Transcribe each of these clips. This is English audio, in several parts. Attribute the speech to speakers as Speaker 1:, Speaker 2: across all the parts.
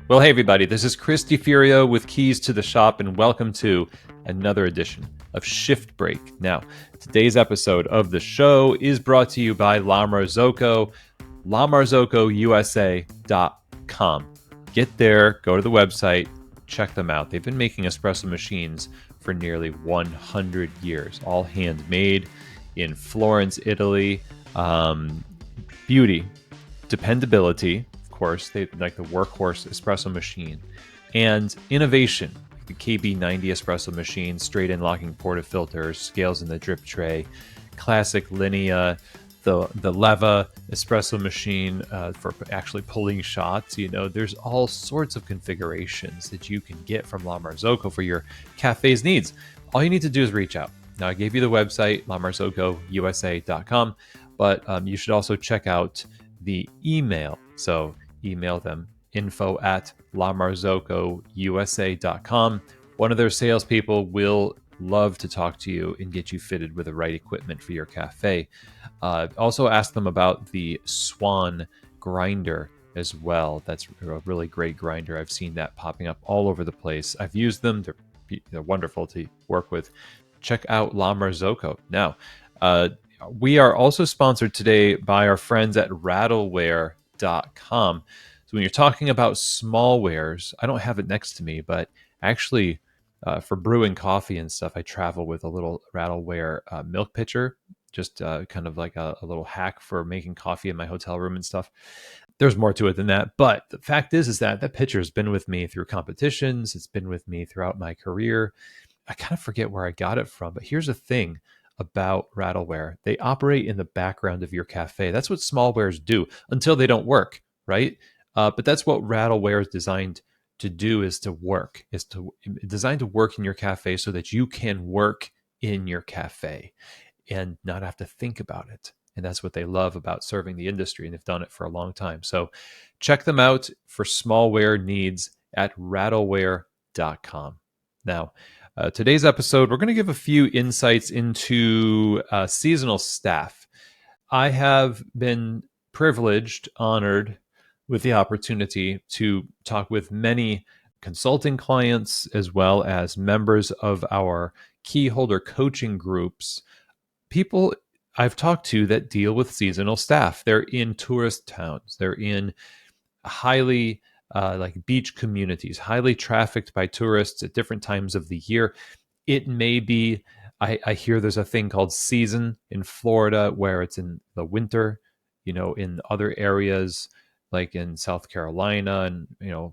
Speaker 1: Well, hey, everybody, this is Chris DiFurio with Keys to the Shop, and welcome to another edition of Shift Break. Now, today's episode of the show is brought to you by La Marzocco, lamarzocousa.com. Get there, go to the website, check them out. They've been making espresso machines for nearly 100 years, all handmade in Florence, Italy. Beauty, dependability, course, they like the workhorse espresso machine, and innovation. The KB90 espresso machine, straight in locking portafilters, scales in the drip tray, classic Linea, the Leva espresso machine for actually pulling shots. You know, there's all sorts of configurations that you can get from La Marzocco for your cafe's needs. All you need to do is reach out. Now, I gave you the website, lamarzocousa.com, but you should also check out the email. So email them, info@lamarzocousa.com. One of their salespeople will love to talk to you and get you fitted with the right equipment for your cafe. Also ask them about the Swan grinder as well. That's a really great grinder. I've seen that popping up all over the place. I've used them. They're wonderful to work with. Check out La Marzocco. Now, we are also sponsored today by our friends at rattleware.com. So when you're talking about smallwares, I don't have it next to me, but actually for brewing coffee and stuff, I travel with a little Rattleware milk pitcher, just kind of like a little hack for making coffee in my hotel room and stuff. There's more to it than that, but the fact is that pitcher has been with me through competitions. It's been with me throughout my career. I kind of forget where I got it from, but here's the thing about Rattleware. They operate in the background of your cafe. That's what smallwares do until they don't work, right? But that's what Rattleware is designed to do, is designed to work in your cafe so that you can work in your cafe and not have to think about it. And that's what they love about serving the industry, and they've done it for a long time. So check them out for smallware needs at rattleware.com. Now, today's episode, we're going to give a few insights into seasonal staff. I have been privileged, honored with the opportunity to talk with many consulting clients as well as members of our key holder coaching groups, people I've talked to that deal with seasonal staff. They're in tourist towns. They're in highly like beach communities, highly trafficked by tourists at different times of the year. It may be, I hear there's a thing called season in Florida where it's in the winter, in other areas like in South Carolina and,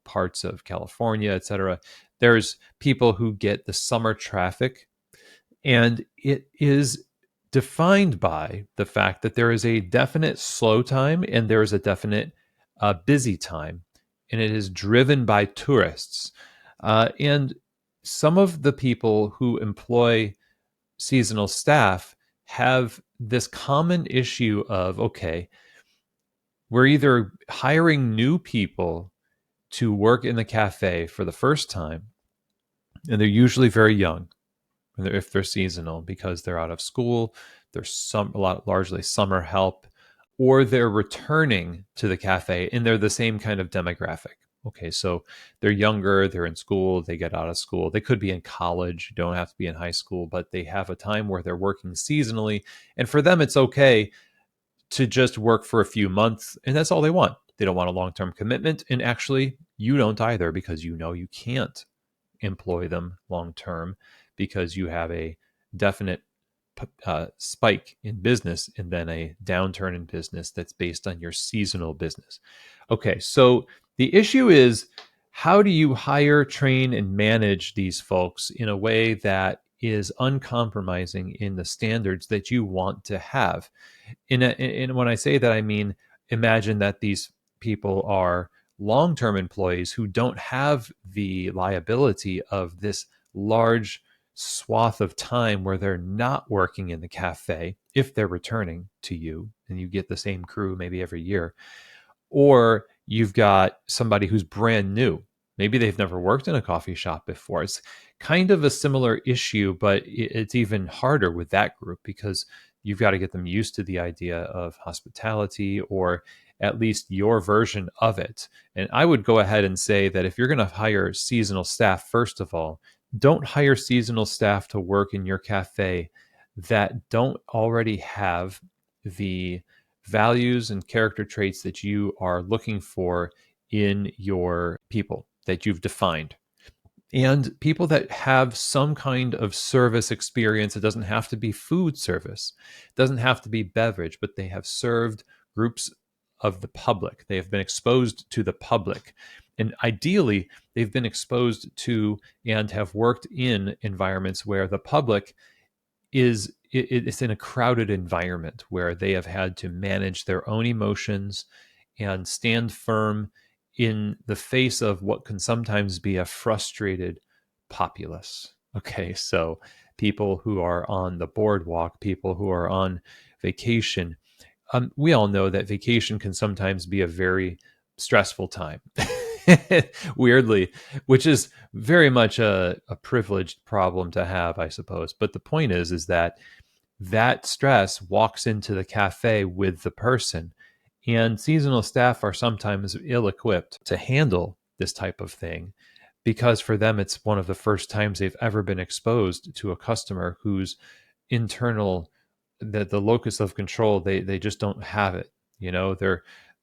Speaker 1: parts of California, et cetera. There's people who get the summer traffic, and it is defined by the fact that there is a definite slow time and there is a definite busy time, and it is driven by tourists. And some of the people who employ seasonal staff have this common issue of, okay, we're either hiring new people to work in the cafe for the first time, and they're usually very young if they're seasonal because they're out of school, there's largely summer help, or they're returning to the cafe and they're the same kind of demographic. Okay, so they're younger, they're in school, they get out of school. They could be in college, don't have to be in high school, but they have a time where they're working seasonally. And for them, it's okay to just work for a few months, and that's all they want. They don't want a long-term commitment. And actually, you don't either, because you can't employ them long-term because you have a definite spike in business and then a downturn in business that's based on your seasonal business. Okay, so the issue is, how do you hire, train, and manage these folks in a way that is uncompromising in the standards that you want to have? And when I say that, I mean, imagine that these people are long-term employees who don't have the liability of this large swath of time where they're not working in the cafe if they're returning to you and you get the same crew maybe every year. Or you've got somebody who's brand new. Maybe they've never worked in a coffee shop before. It's kind of a similar issue, but it's even harder with that group because you've got to get them used to the idea of hospitality, or at least your version of it. And I would go ahead and say that if you're going to hire seasonal staff, first of all, don't hire seasonal staff to work in your cafe that don't already have the values and character traits that you are looking for in your people that you've defined. And people that have some kind of service experience. It doesn't have to be food service, it doesn't have to be beverage, but they have served groups of the public. They have been exposed to the public. And ideally, they've been exposed to and have worked in environments where the public it's in a crowded environment where they have had to manage their own emotions and stand firm in the face of what can sometimes be a frustrated populace. Okay, so people who are on the boardwalk, people who are on vacation. We all know that vacation can sometimes be a very stressful time. Weirdly, which is very much a privileged problem to have, I suppose. But the point is that that stress walks into the cafe with the person. And seasonal staff are sometimes ill equipped to handle this type of thing because for them, it's one of the first times they've ever been exposed to a customer whose internal, the locus of control, they just don't have it.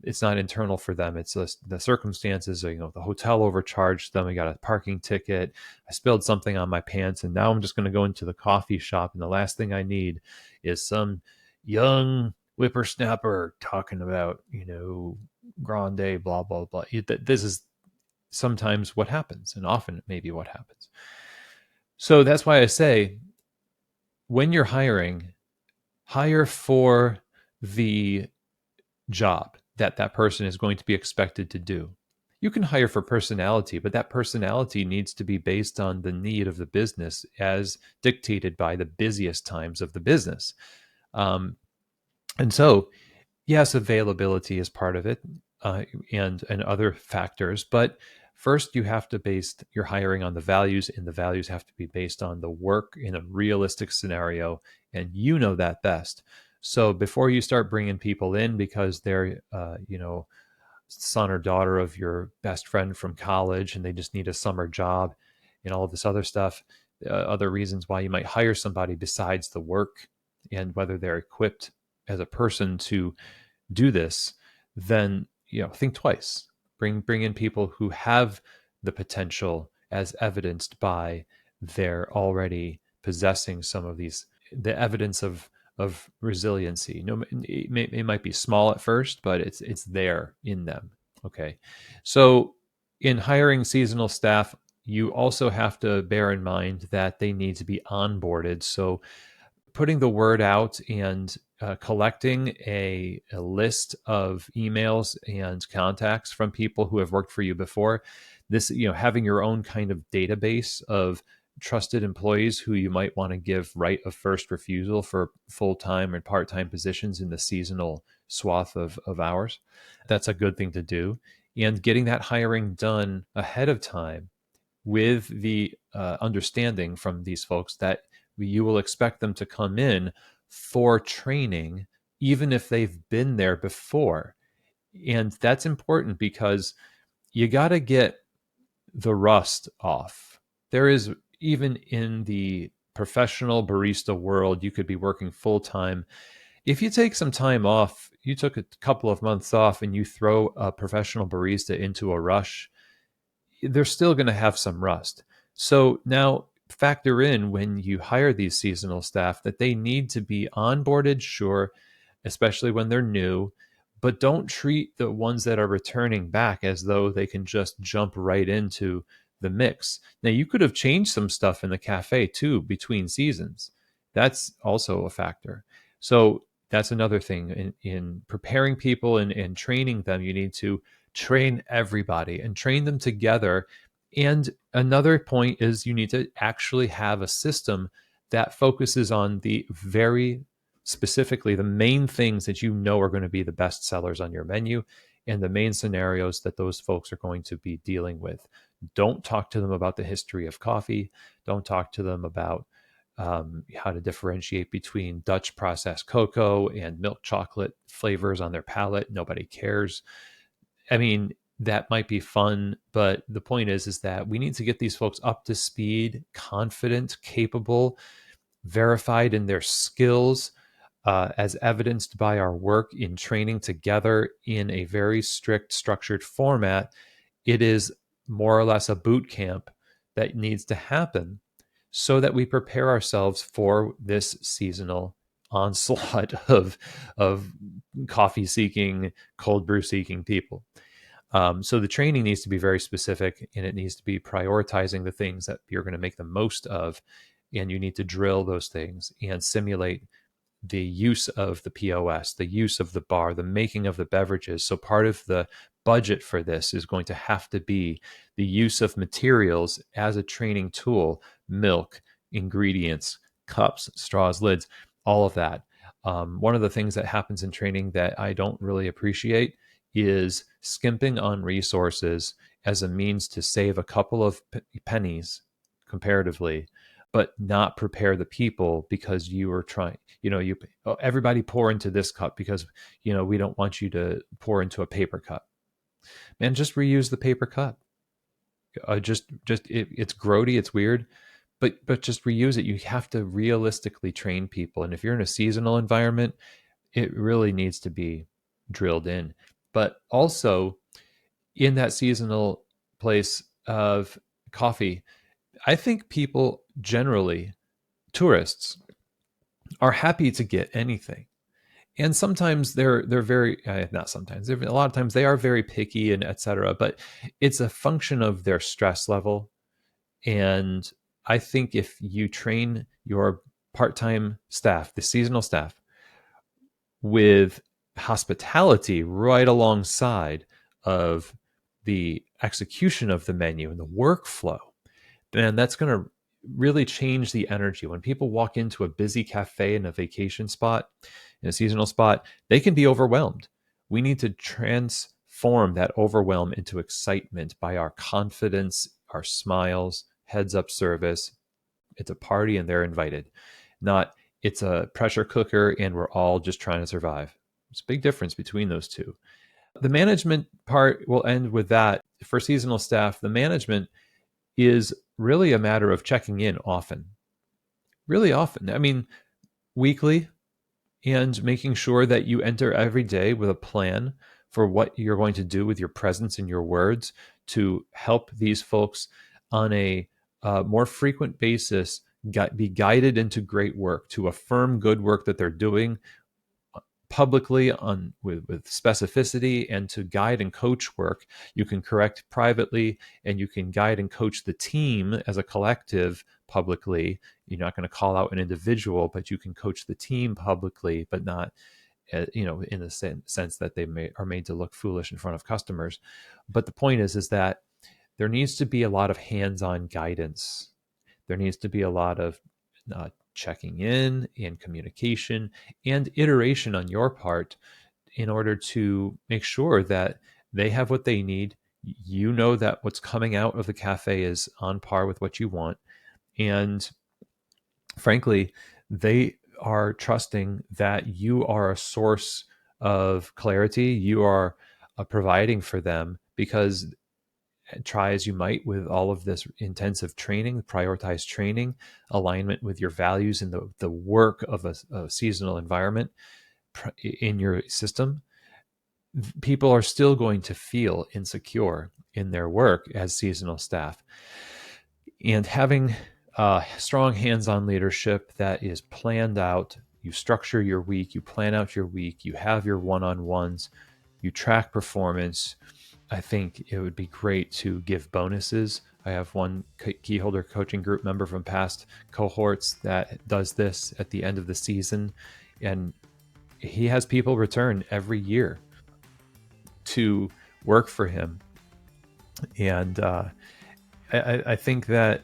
Speaker 1: It's not internal for them. It's the circumstances. The hotel overcharged them. I got a parking ticket. I spilled something on my pants, and now I'm just going to go into the coffee shop, and the last thing I need is some young whippersnapper talking about grande blah blah blah. This is sometimes what happens, and often it may be what happens. So that's why I say, when you're hiring, hire for the job that person is going to be expected to do. You can hire for personality, but that personality needs to be based on the need of the business as dictated by the busiest times of the business. And so, yes, availability is part of it, and other factors. But first, you have to base your hiring on the values, and the values have to be based on the work in a realistic scenario, and you know that best. So before you start bringing people in because they're, son or daughter of your best friend from college and they just need a summer job and all of this other stuff, other reasons why you might hire somebody besides the work and whether they're equipped as a person to do this, then think twice. Bring in people who have the potential as evidenced by their already possessing some of the evidence of resiliency. It might be small at first, but it's there in them. Okay, so in hiring seasonal staff, you also have to bear in mind that they need to be onboarded. So putting the word out and collecting a list of emails and contacts from people who have worked for you before. This, having your own kind of database of trusted employees who you might want to give right of first refusal for full-time and part-time positions in the seasonal swath of hours. That's a good thing to do. And getting that hiring done ahead of time with the understanding from these folks that you will expect them to come in for training, even if they've been there before. And that's important because you got to get the rust off. There is, even in the professional barista world, you could be working full time. If you take some time off, you took a couple of months off and you throw a professional barista into a rush, they're still going to have some rust. So now factor in when you hire these seasonal staff that they need to be onboarded, sure, especially when they're new, but don't treat the ones that are returning back as though they can just jump right into the mix. Now, you could have changed some stuff in the cafe too between seasons. That's also a factor. So that's another thing in preparing people and training them. You need to train everybody and train them together. And another point is you need to actually have a system that focuses on the very specifically the main things that are going to be the best sellers on your menu and the main scenarios that those folks are going to be dealing with. Don't talk to them about the history of coffee. Don't talk to them about how to differentiate between Dutch processed cocoa and milk chocolate flavors on their palate. Nobody cares. I mean, that might be fun, but the point is that we need to get these folks up to speed, confident, capable, verified in their skills, as evidenced by our work in training together in a very strict, structured format. It is more or less a boot camp that needs to happen so that we prepare ourselves for this seasonal onslaught of coffee seeking, cold brew seeking people. So the training needs to be very specific, and it needs to be prioritizing the things that you're going to make the most of, and you need to drill those things and simulate the use of the POS, the use of the bar, the making of the beverages. So part of the budget for this is going to have to be the use of materials as a training tool: milk, ingredients, cups, straws, lids, all of that. One of the things that happens in training that I don't really appreciate is skimping on resources as a means to save a couple of pennies comparatively, but not prepare the people because you are trying, everybody pour into this cup because, we don't want you to pour into a paper cup. Man, just reuse the paper cup. It's grody, it's weird, but just reuse it. You have to realistically train people. And if you're in a seasonal environment, it really needs to be drilled in. But also in that seasonal place of coffee, I think people generally, tourists, are happy to get anything. And sometimes they're very, not sometimes, a lot of times they are very picky and etc. But it's a function of their stress level. And I think if you train your part-time staff, the seasonal staff, with hospitality right alongside of the execution of the menu and the workflow, then that's going to really change the energy. When people walk into a busy cafe in a vacation spot, in a seasonal spot, they can be overwhelmed. We need to transform that overwhelm into excitement by our confidence, our smiles, heads up service. It's a party and they're invited, not it's a pressure cooker and we're all just trying to survive. There's a big difference between those two. The management part will end with that. For seasonal staff, the management is really a matter of checking in often, really often. I mean, weekly, and making sure that you enter every day with a plan for what you're going to do with your presence and your words to help these folks on a more frequent basis be guided into great work, to affirm good work that they're doing publicly with specificity, and to guide and coach work you can correct privately, and you can guide and coach the team as a collective publicly. You're not going to call out an individual, but you can coach the team publicly, but not in the sense that they are made to look foolish in front of customers. But the point is that there needs to be a lot of hands-on guidance. There needs to be a lot of checking in and communication and iteration on your part in order to make sure that they have what they need. You know that what's coming out of the cafe is on par with what you want. And frankly, they are trusting that you are a source of clarity. You are providing for them, because try as you might with all of this intensive training, prioritized training, alignment with your values and the work of a seasonal environment in your system, people are still going to feel insecure in their work as seasonal staff. And having strong hands-on leadership that is planned out, you structure your week, you plan out your week, you have your one-on-ones, you track performance. I think it would be great to give bonuses. I have one keyholder coaching group member from past cohorts that does this at the end of the season, and he has people return every year to work for him. And I think that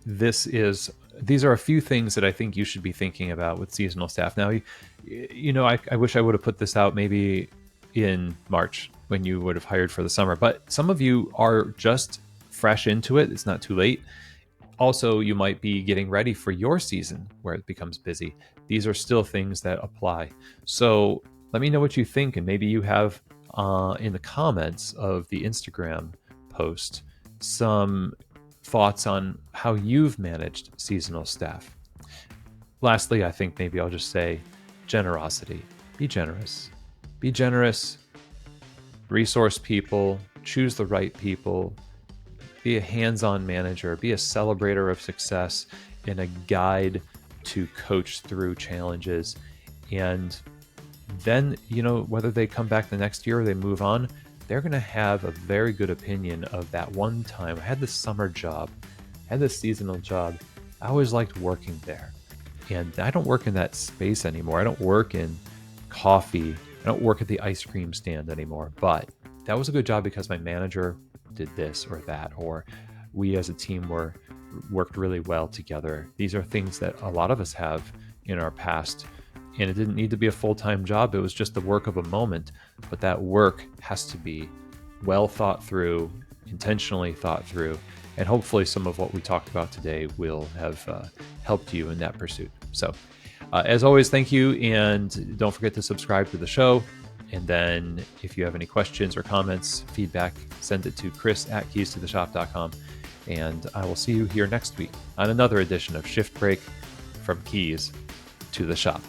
Speaker 1: these are a few things that I think you should be thinking about with seasonal staff. Now, I wish I would have put this out maybe in March when you would have hired for the summer, but some of you are just fresh into it. It's not too late. Also, you might be getting ready for your season where it becomes busy. These are still things that apply. So let me know what you think, and maybe you have in the comments of the Instagram post some thoughts on how you've managed seasonal staff. Lastly, I think maybe I'll just say generosity. Be generous. Be generous. Resource people. Choose the right people. Be a hands-on manager. Be a celebrator of success and a guide to coach through challenges. And then, whether they come back the next year or they move on, they're going to have a very good opinion of that one time. I had this summer job, I had this seasonal job. I always liked working there. And I don't work in that space anymore. I don't work in coffee. I don't work at the ice cream stand anymore. But that was a good job because my manager did this or that, or we as a team worked really well together. These are things that a lot of us have in our past. And it didn't need to be a full-time job. It was just the work of a moment. But that work has to be well thought through, intentionally thought through. And hopefully some of what we talked about today will have helped you in that pursuit. So as always, thank you. And don't forget to subscribe to the show. And then if you have any questions or comments, feedback, send it to chris@keystotheshop.com. And I will see you here next week on another edition of Shift Break from Keys to the Shop.